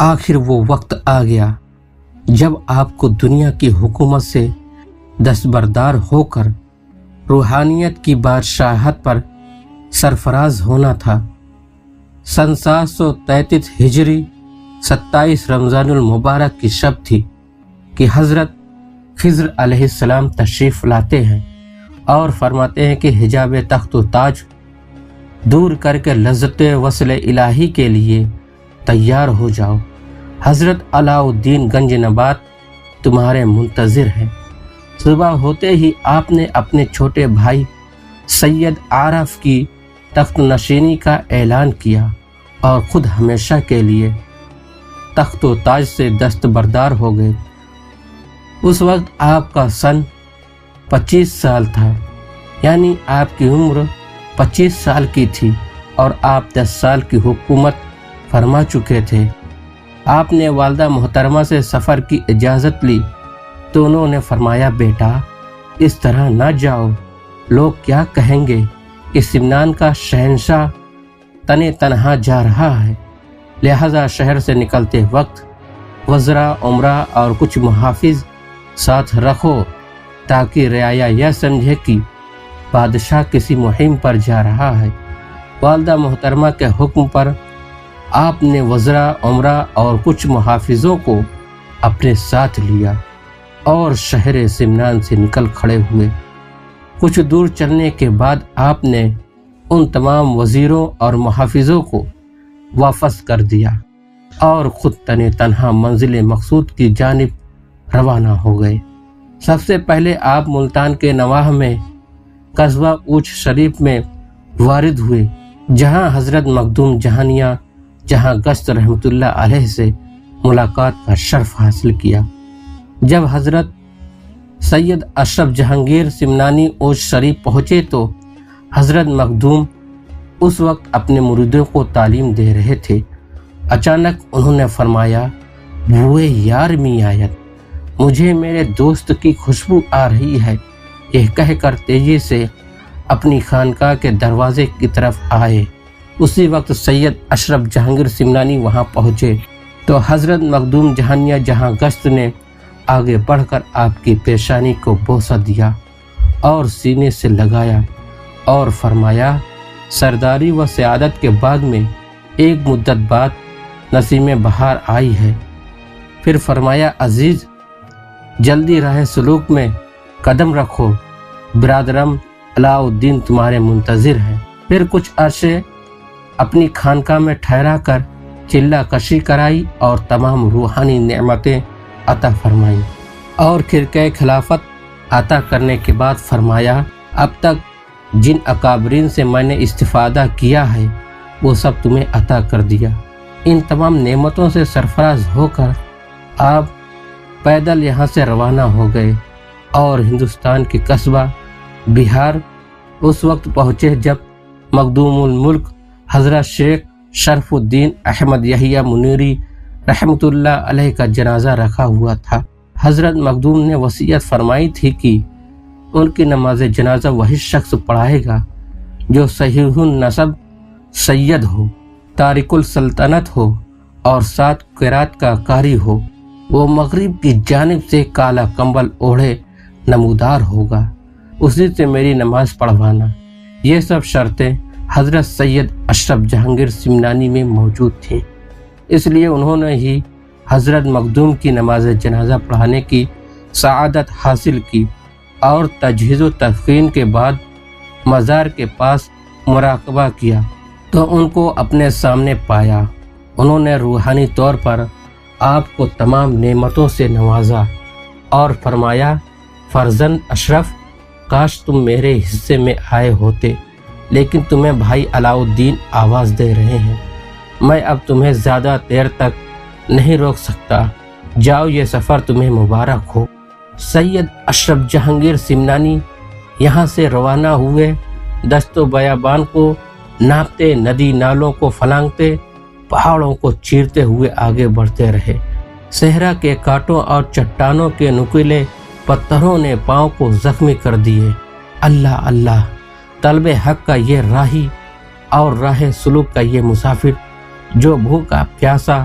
آخر وہ وقت آ گیا جب آپ کو دنیا کی حکومت سے دستبردار ہو کر روحانیت کی بادشاہت پر سرفراز ہونا تھا۔ سن 733 ہجری 27 رمضان المبارک کی شب تھی کہ حضرت خضر علیہ السلام تشریف لاتے ہیں اور فرماتے ہیں کہ حجاب تخت و تاج دور کر کے لذت وصل الہی کے لیے تیار ہو جاؤ، حضرت علاء الدین گنج نبات تمہارے منتظر ہیں۔ صبح ہوتے ہی آپ نے اپنے چھوٹے بھائی سید عارف کی تخت نشینی کا اعلان کیا اور خود ہمیشہ کے لیے تخت و تاج سے دستبردار ہو گئے۔ اس وقت آپ کا سن 25 سال تھا، یعنی آپ کی عمر 25 سال کی تھی اور آپ 10 سال کی حکومت فرما چکے تھے۔ آپ نے والدہ محترمہ سے سفر کی اجازت لی تو انہوں نے فرمایا، بیٹا اس طرح نہ جاؤ، لوگ کیا کہیں گے کہ سمنان کا شہنشاہ تنے تنہا جا رہا ہے، لہذا شہر سے نکلتے وقت وزراء، عمرہ اور کچھ محافظ ساتھ رکھو تاکہ رعایا یہ سمجھے کہ بادشاہ کسی مہم پر جا رہا ہے۔ والدہ محترمہ کے حکم پر آپ نے وزراء، عمرہ اور کچھ محافظوں کو اپنے ساتھ لیا اور شہر سمنان سے نکل کھڑے ہوئے۔ کچھ دور چلنے کے بعد آپ نے ان تمام وزیروں اور محافظوں کو واپس کر دیا اور خود تنہا منزل مقصود کی جانب روانہ ہو گئے۔ سب سے پہلے آپ ملتان کے نواح میں قصبہ اوچ شریف میں وارد ہوئے، جہاں حضرت مخدوم جہانیہ جہاں گشت رحمۃ اللہ علیہ سے ملاقات کا شرف حاصل کیا۔ جب حضرت سید اشرف جہانگیر سمنانی اوچ شریف پہنچے تو حضرت مخدوم اس وقت اپنے مریدوں کو تعلیم دے رہے تھے۔ اچانک انہوں نے فرمایا، بوئے یار می آیت، مجھے میرے دوست کی خوشبو آ رہی ہے۔ یہ کہہ کر تیزی سے اپنی خانقاہ کے دروازے کی طرف آئے۔ اسی وقت سید اشرف جہانگیر سمنانی وہاں پہنچے تو حضرت مخدوم جہانیہ جہاں گشت نے آگے بڑھ کر آپ کی پیشانی کو بوسہ دیا اور سینے سے لگایا اور فرمایا، سرداری و سعادت کے بعد میں ایک مدت بعد نسیم بہار آئی ہے۔ پھر فرمایا، عزیز جلدی راہ سلوک میں قدم رکھو، برادرم علاء الدین تمہارے منتظر ہیں۔ پھر کچھ عرصے اپنی خانقاہ میں ٹھہرا کر چلہ کشی کرائی اور تمام روحانی نعمتیں عطا فرمائیں اور خرقہ خلافت عطا کرنے کے بعد فرمایا، اب تک جن اکابرین سے میں نے استفادہ کیا ہے وہ سب تمہیں عطا کر دیا۔ ان تمام نعمتوں سے سرفراز ہو کر آپ پیدل یہاں سے روانہ ہو گئے اور ہندوستان کے قصبہ بہار اس وقت پہنچے جب مخدوم الملک حضرت شیخ شرف الدین احمد یحییٰ منیری رحمۃ اللہ علیہ کا جنازہ رکھا ہوا تھا۔ حضرت مخدوم نے وصیت فرمائی تھی کہ ان کی نماز جنازہ وہی شخص پڑھائے گا جو صحیح النسب سید ہو، تارک السلطنت ہو اور 7 قرات کا قاری ہو۔ وہ مغرب کی جانب سے کالا کمبل اوڑھے نمودار ہوگا، اسی سے میری نماز پڑھوانا۔ یہ سب شرطیں حضرت سید اشرف جہانگیر سمنانی میں موجود تھیں، اس لیے انہوں نے ہی حضرت مخدوم کی نماز جنازہ پڑھانے کی سعادت حاصل کی اور تجہیز و تدفین کے بعد مزار کے پاس مراقبہ کیا تو ان کو اپنے سامنے پایا۔ انہوں نے روحانی طور پر آپ کو تمام نعمتوں سے نوازا اور فرمایا، فرزند اشرف، کاش تم میرے حصے میں آئے ہوتے، لیکن تمہیں بھائی علاء الدین آواز دے رہے ہیں، میں اب تمہیں زیادہ دیر تک نہیں روک سکتا، جاؤ یہ سفر تمہیں مبارک ہو۔ سید اشرف جہانگیر سمنانی یہاں سے روانہ ہوئے، دشت و بیابان کو ناپتے، ندی نالوں کو پھلانگتے، پہاڑوں کو چیرتے ہوئے آگے بڑھتے رہے۔ صحرا کے کانٹوں اور چٹانوں کے نکیلے پتھروں نے پاؤں کو زخمی کر دیے۔ اللہ اللہ، طلب حق کا یہ راہی اور راہ سلوک کا یہ مسافر جو بھوکا پیاسا